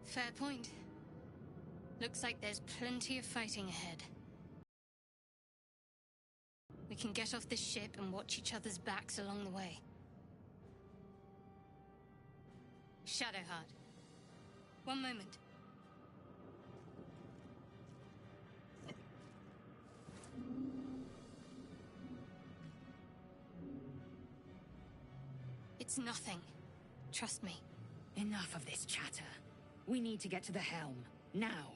Fair point. Looks like there's plenty of fighting ahead. We can get off this ship and watch each other's backs along the way. Shadowheart. One moment. It's nothing. Trust me. Enough of this chatter. We need to get to the helm. Now.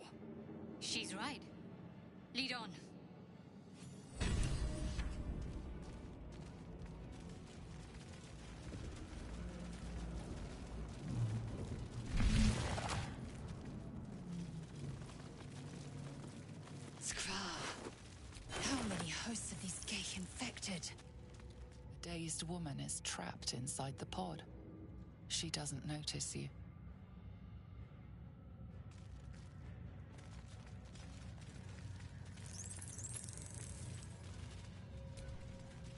She's right. Lead on. Skra. How many hosts of these gay infected? A dazed woman is trapped inside the pod. She doesn't notice you.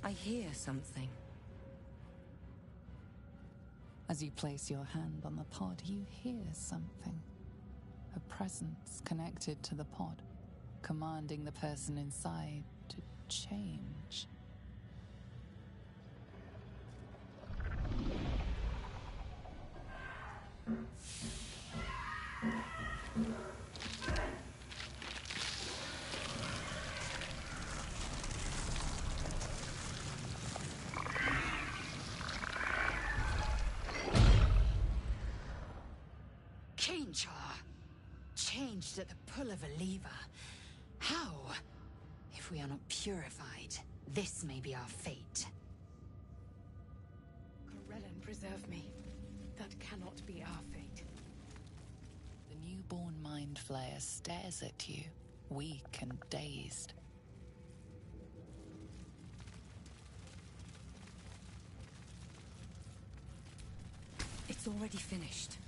I hear something. As you place your hand on the pod, you hear something. A presence connected to the pod, commanding the person inside to change. Changed at the pull of a lever. How? If we are not purified, this may be our fate. Corellon, preserve me. That cannot be our fate. The newborn mind flayer stares at you, weak and dazed. It's already finished.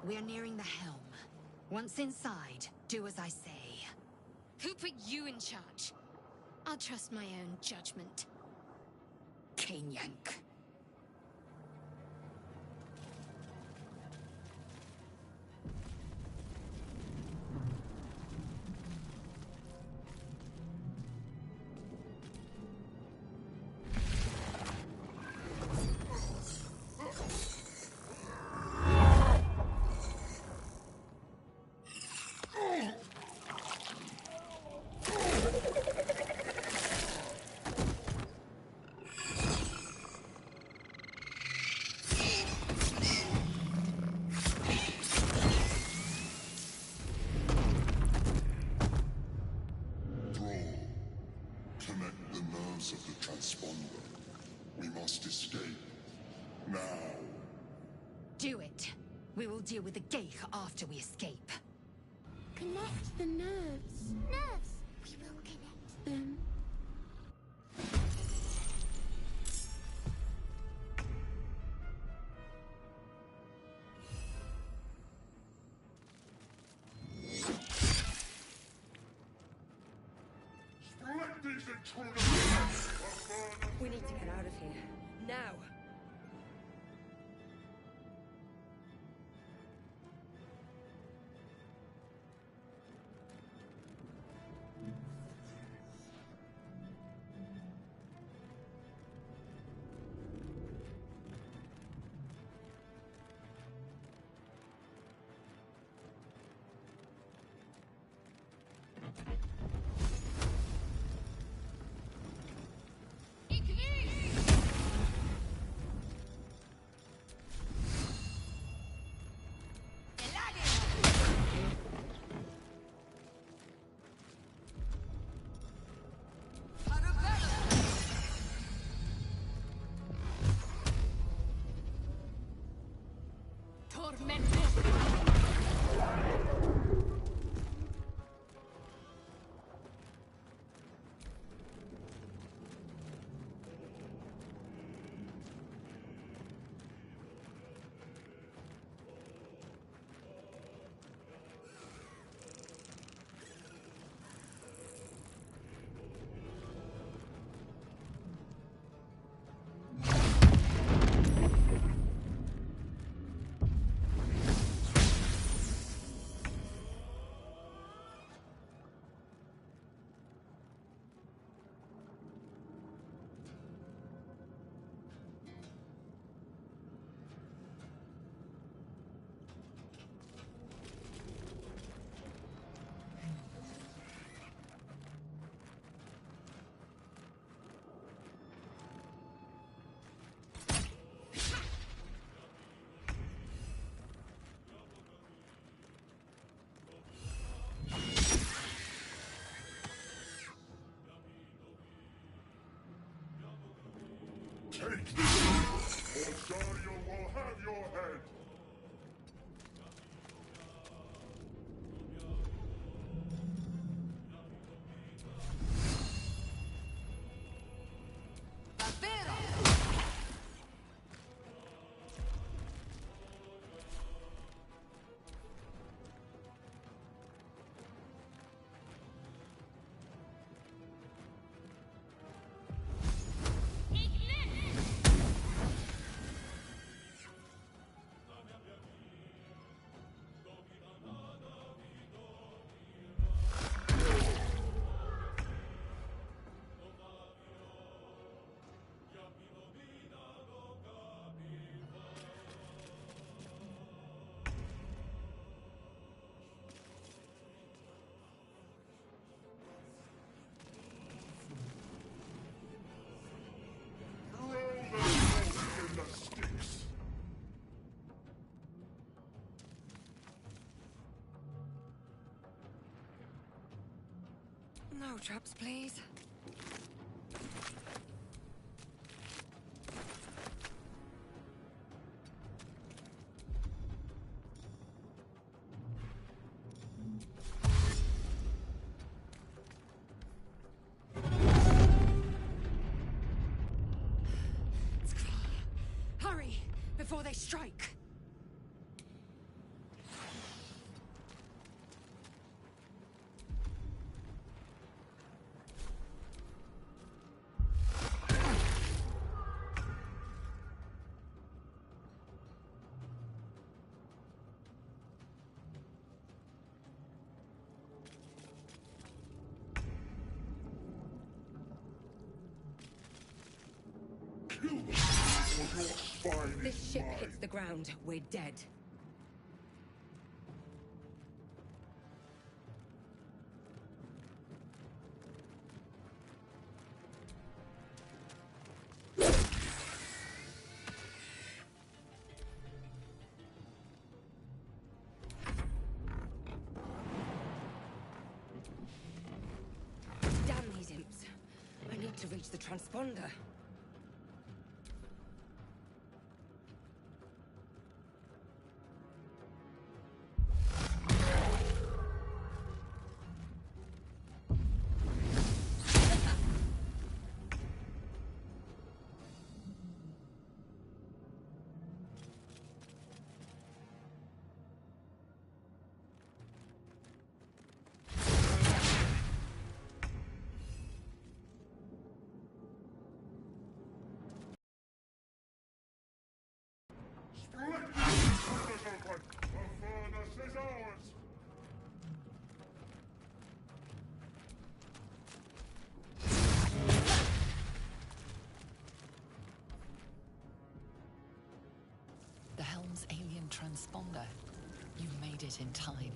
We are nearing the helm. Once inside, do as I say. Who put you in charge? I'll trust my own judgment. Kanyank. Of the transponder. We must escape. Now. Do it. We will deal with the Geich after we escape. Connect the nerves. Nerves! We will connect them. Let these intruders. We need to get out of here. Now! Take this, or Dario will have your head! No traps, please. Hurry, before they strike! Kill them, or your spine This is ship mine. hits the ground, we're dead. Damn these imps. I need to reach the transponder. The Helm's alien transponder. You made it in time.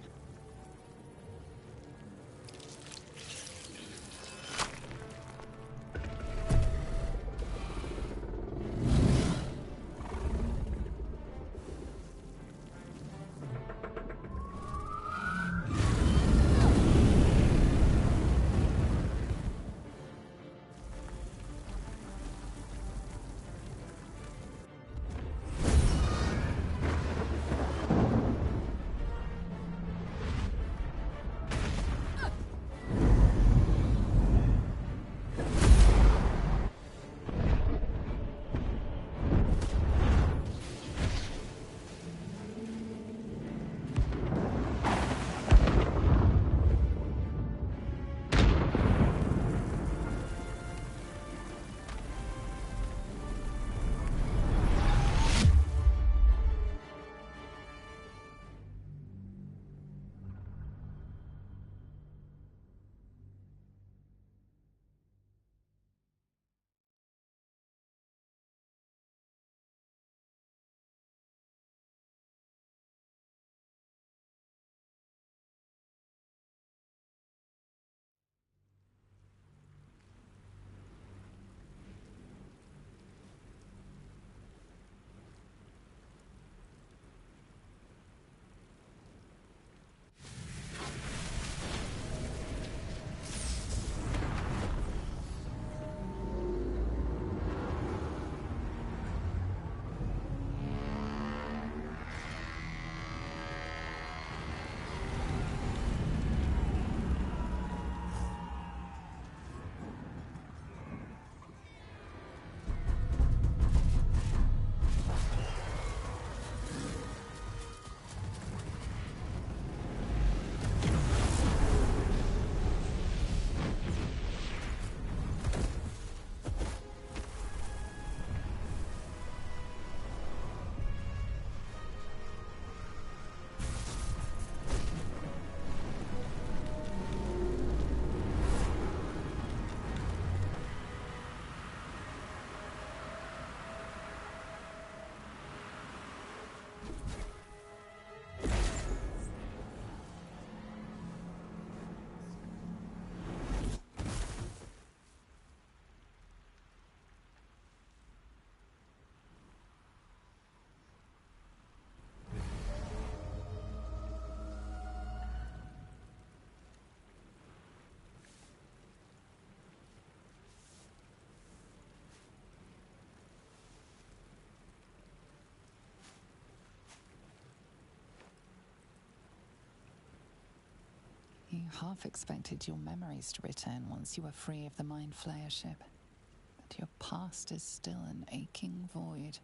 half expected your memories to return once you were free of the Mind Flayer ship. But your past is still an aching void.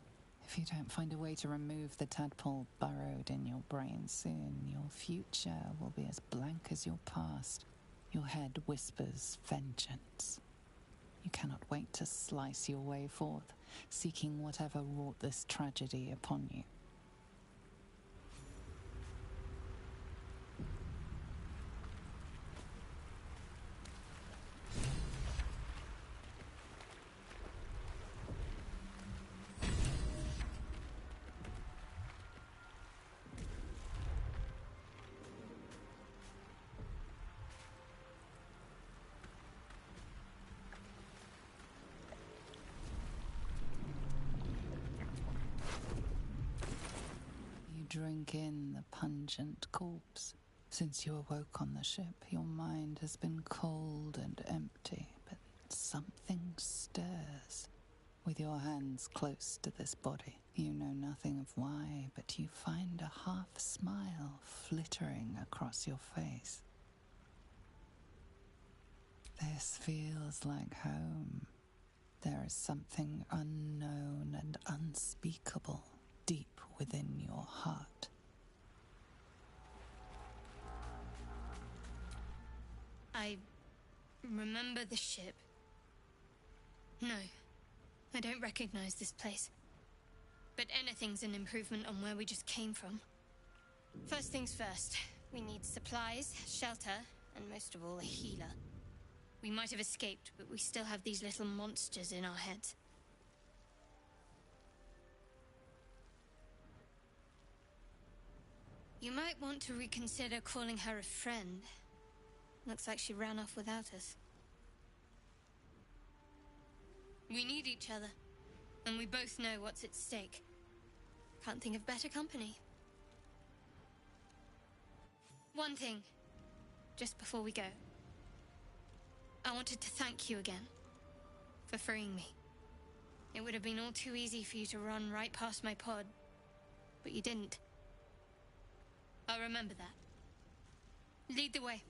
If you don't find a way to remove the tadpole burrowed in your brain soon, your future will be as blank as your past. Your head whispers vengeance. You cannot wait to slice your way forth, seeking whatever wrought this tragedy upon you. Drink in the pungent corpse. Since you awoke on the ship, your mind has been cold and empty, but something stirs. With your hands close to this body, you know nothing of why, but you find a half smile flittering across your face. This feels like home. There is something unknown and unspeakable deep within your heart. I remember the ship. No, I don't recognize this place. But anything's an improvement on where we just came from. First things first, we need supplies, shelter, and most of all, a healer. We might have escaped, but we still have these little monsters in our heads. You might want to reconsider calling her a friend. Looks like she ran off without us. We need each other, and we both know what's at stake. Can't think of better company. One thing, just before we go. I wanted to thank you again for freeing me. It would have been all too easy for you to run right past my pod, but you didn't. I'll remember that. Lead the way.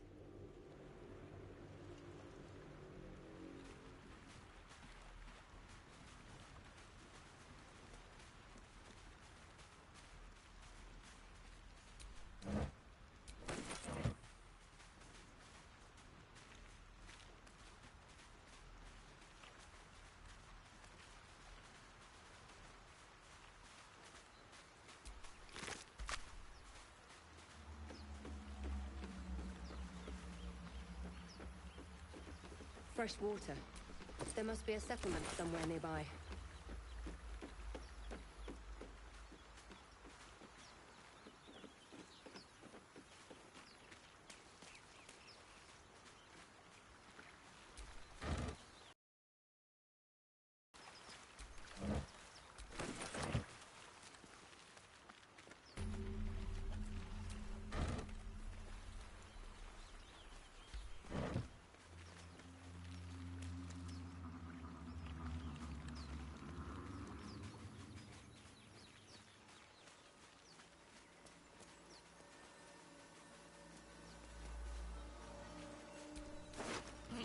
Fresh water. There must be a settlement somewhere nearby.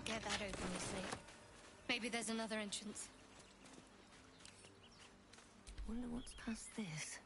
Get that open, you see. Maybe there's another entrance. Wonder what's past this.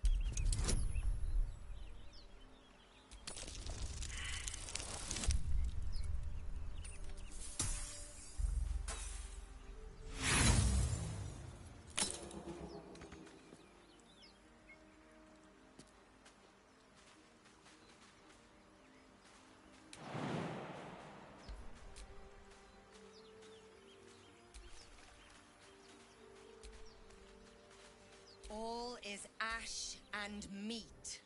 All is ash and meat.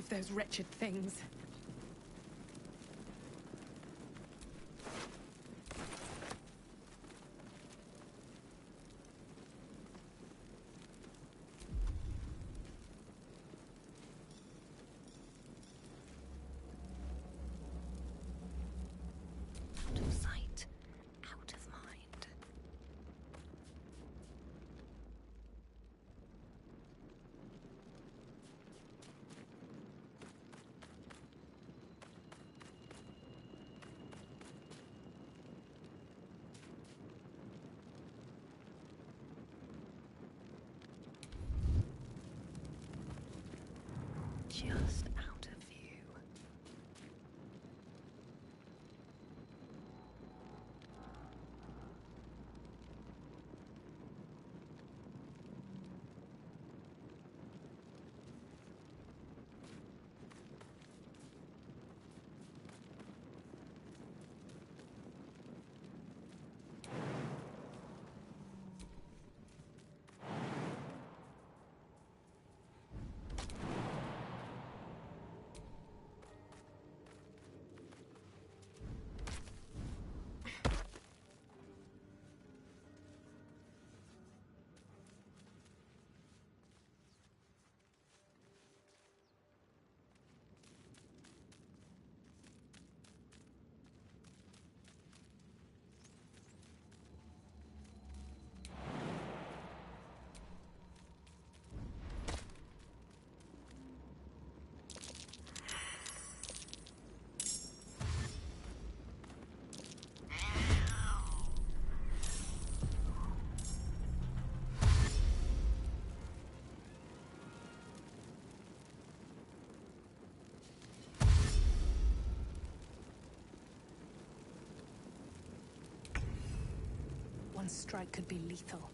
of those wretched things. Out of sight, out of mind. Just out of view. One strike could be lethal.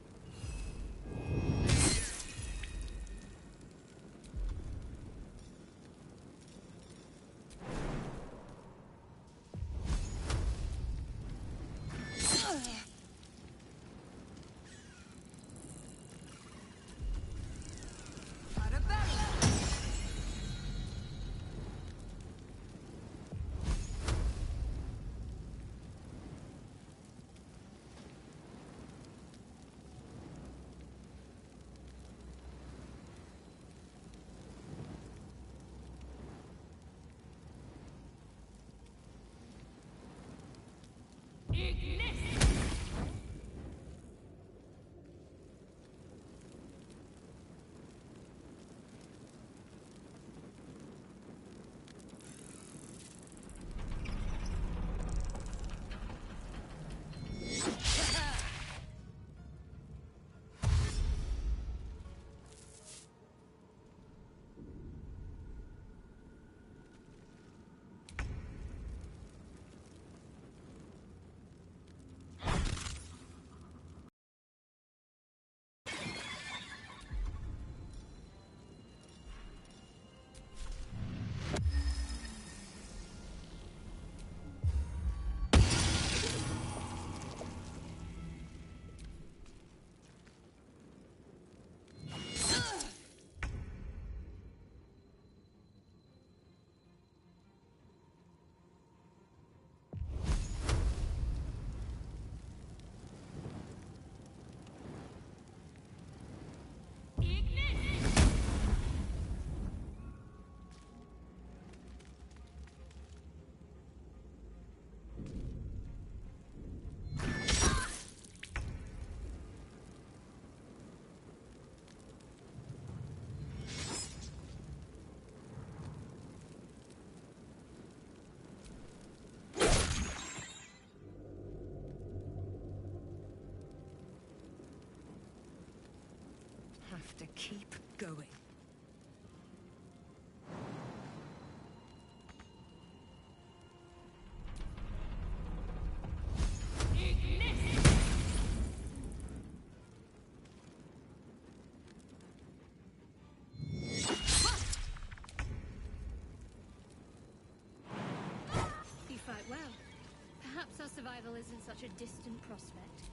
Have to keep going. You fight well. Perhaps our survival isn't such a distant prospect.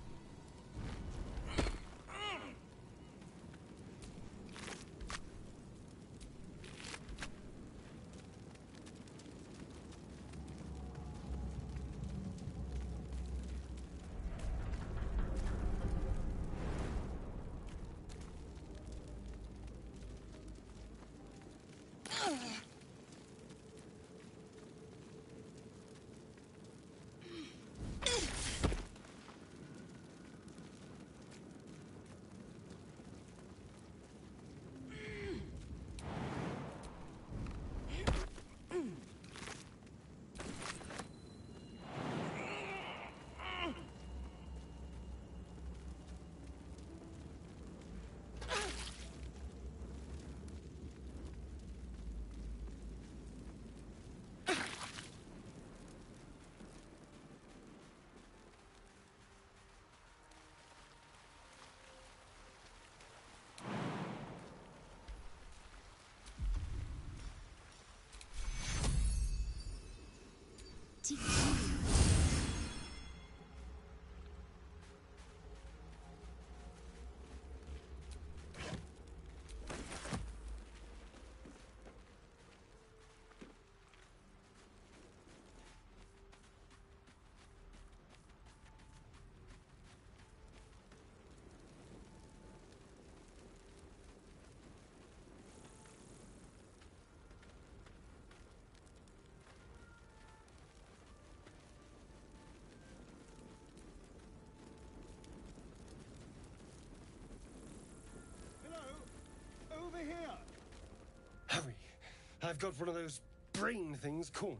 I've got one of those brain things cornered.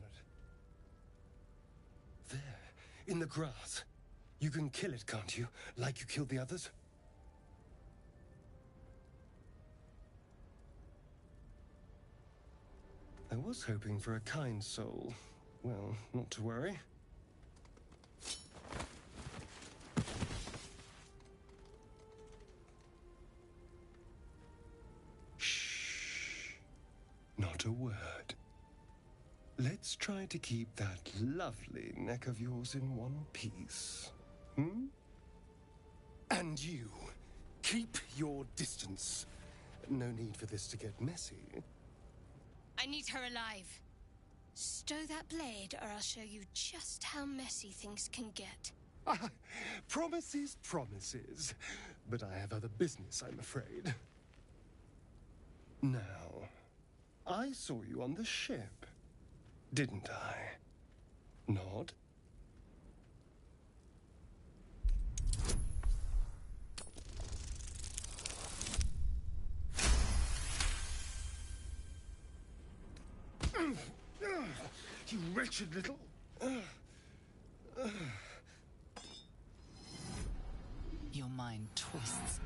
There, in the grass. You can kill it, can't you? Like you killed the others? I was hoping for a kind soul. Well, not to worry. Shh. Not a word. Let's try to keep that lovely neck of yours in one piece. Hmm? And you, keep your distance. No need for this to get messy. I need her alive. Stow that blade, or I'll show you just how messy things can get. Promises, promises. But I have other business, I'm afraid. Now, I saw you on the ship, didn't I? Nod? You wretched little... Your mind twists.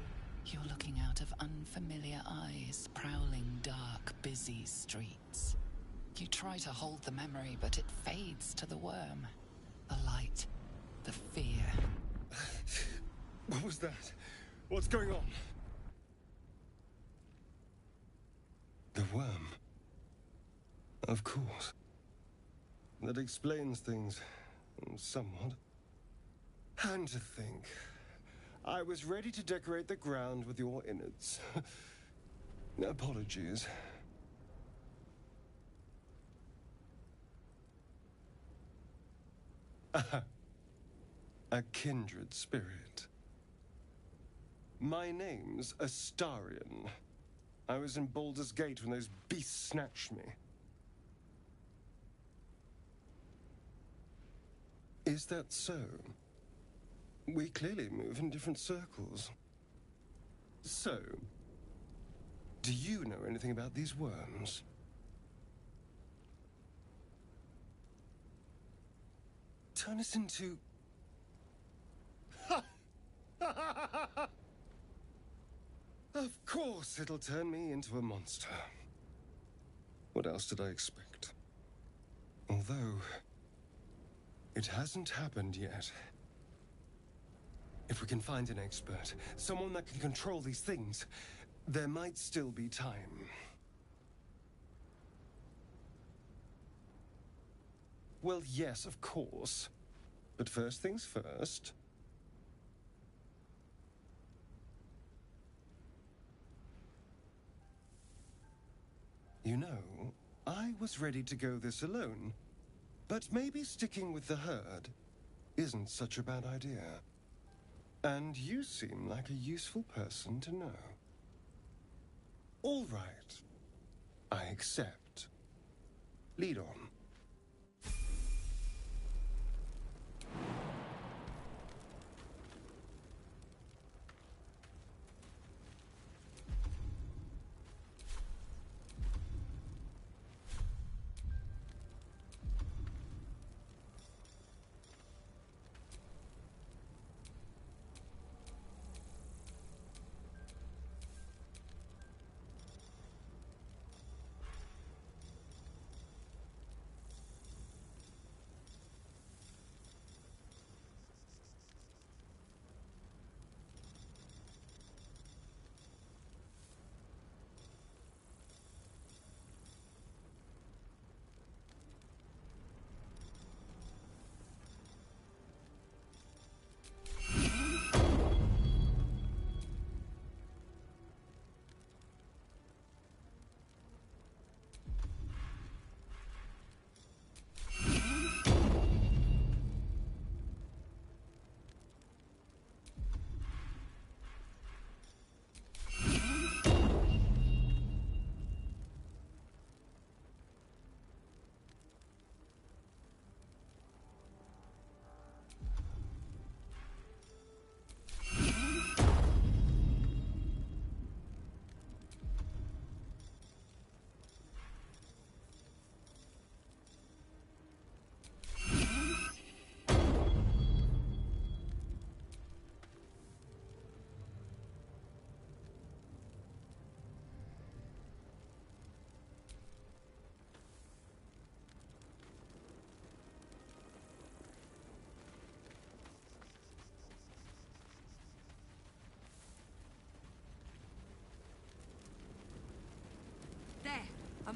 You're looking out of unfamiliar eyes, prowling dark, busy streets. You try to hold the memory, but it fades to the worm. The light, the fear. What was that? What's going on? The worm. Of course. That explains things, somewhat. And to think, I was ready to decorate the ground with your innards. Apologies. A kindred spirit. My name's Astarion. I was in Baldur's Gate when those beasts snatched me. Is that so? We clearly move in different circles. So, do you know anything about these worms? Turn us into... Of course it'll turn me into a monster. What else did I expect? Although, it hasn't happened yet. If we can find an expert, someone that can control these things, there might still be time. Well, yes, of course. But first things first. You know, I was ready to go this alone. But maybe sticking with the herd isn't such a bad idea. And you seem like a useful person to know. All right. I accept. Lead on.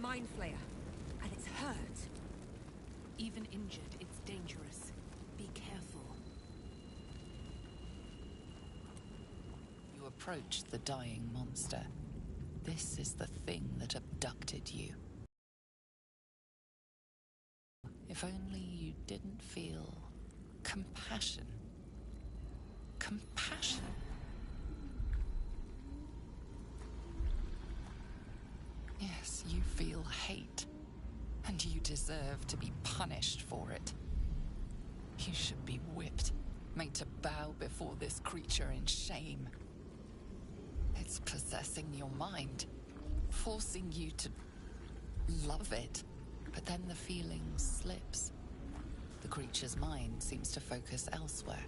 mind flayer, and it's hurt. Even injured, it's dangerous. Be careful. You approach the dying monster. This is the thing that abducted you. If only you didn't feel compassion. Compassion? Yes, you feel hate, and you deserve to be punished for it. You should be whipped, made to bow before this creature in shame. It's possessing your mind, forcing you to love it. But then the feeling slips. The creature's mind seems to focus elsewhere.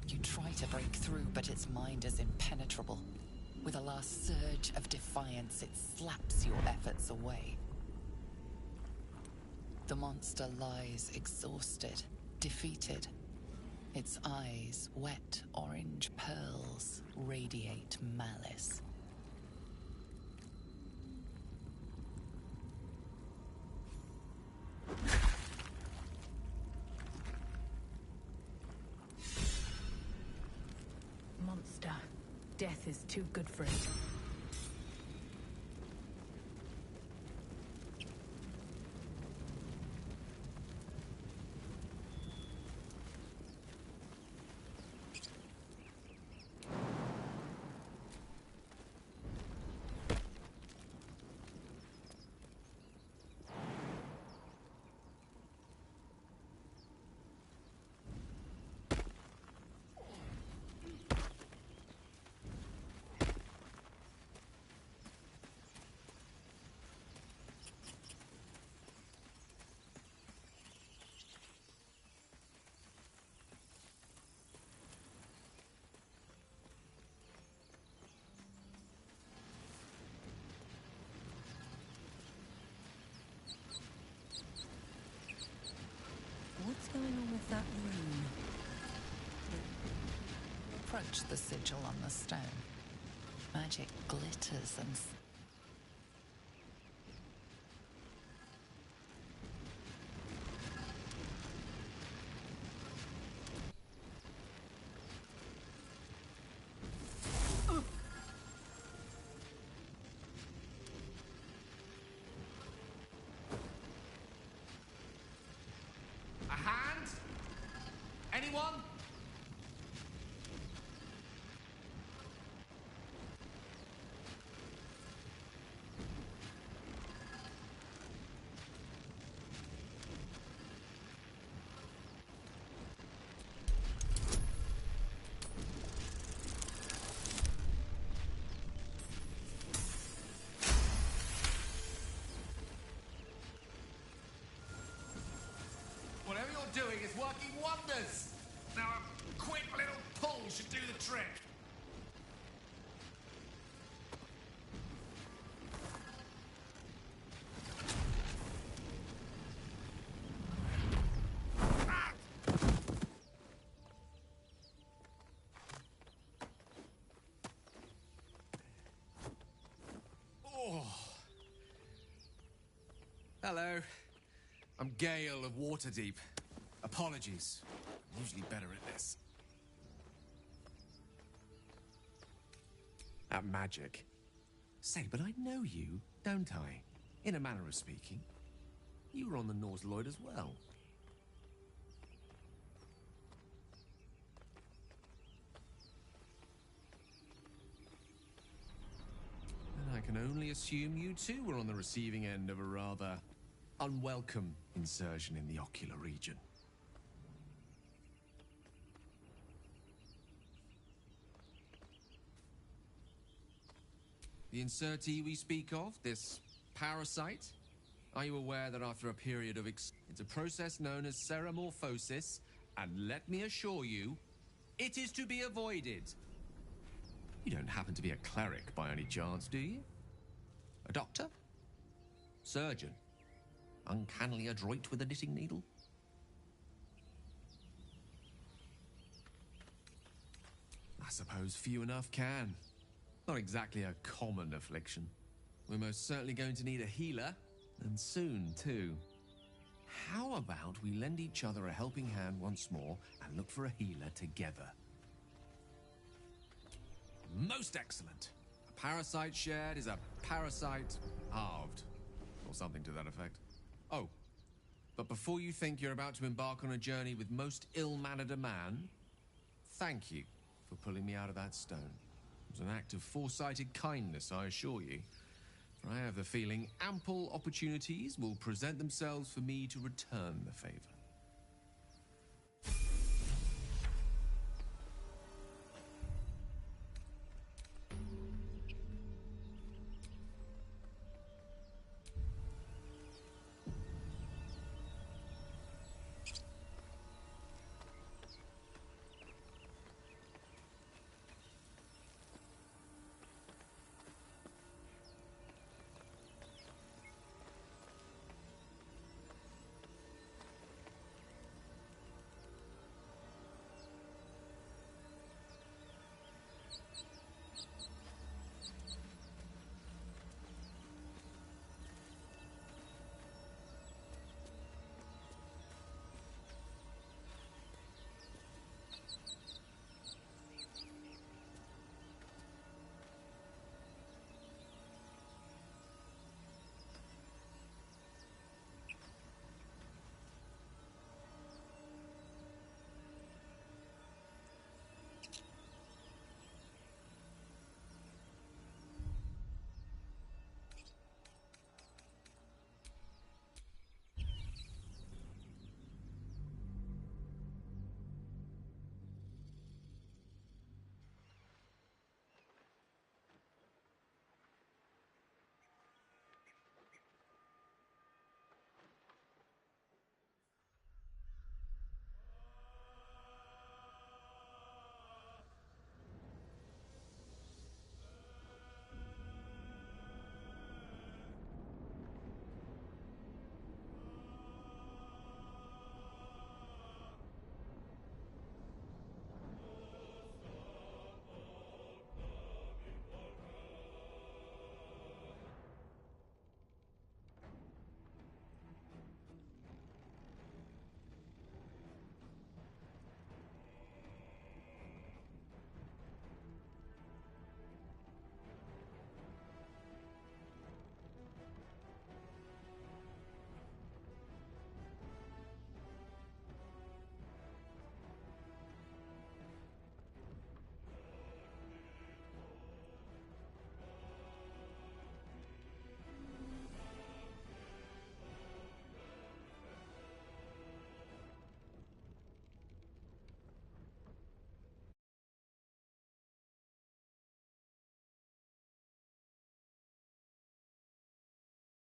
You try to break through, but its mind is impenetrable. With a last surge of defiance, it slaps your efforts away. The monster lies exhausted, defeated. Its eyes, wet orange pearls, radiate malice. Monster. Death is too good for it. What's going on with that room? Approach the sigil on the stone. Magic glitters and... A hand? Anyone? Whatever you're doing is working wonders. Now a quick little pull should do the trick. Oh. Hello. I'm Gale of Waterdeep. Apologies. I'm usually better at this. At magic. Say, but I know you, don't I? In a manner of speaking. You were on the Norse Lloyd as well. And I can only assume you too were on the receiving end of a rather unwelcome insertion in the ocular region. The insertee we speak of, this parasite, are you aware that after a period of it's a process known as seromorphosis, and let me assure you, it is to be avoided. You don't happen to be a cleric by any chance, do you? A doctor? Surgeon? uncannily adroit with a knitting needle? I suppose few enough can. Not exactly a common affliction. We're most certainly going to need a healer, and soon, too. How about we lend each other a helping hand once more and look for a healer together? Most excellent. A parasite shared is a parasite halved, or something to that effect. Oh, but before you think you're about to embark on a journey with most ill-mannered a man, thank you for pulling me out of that stone. It was an act of foresighted kindness, I assure you. For I have the feeling ample opportunities will present themselves for me to return the favor.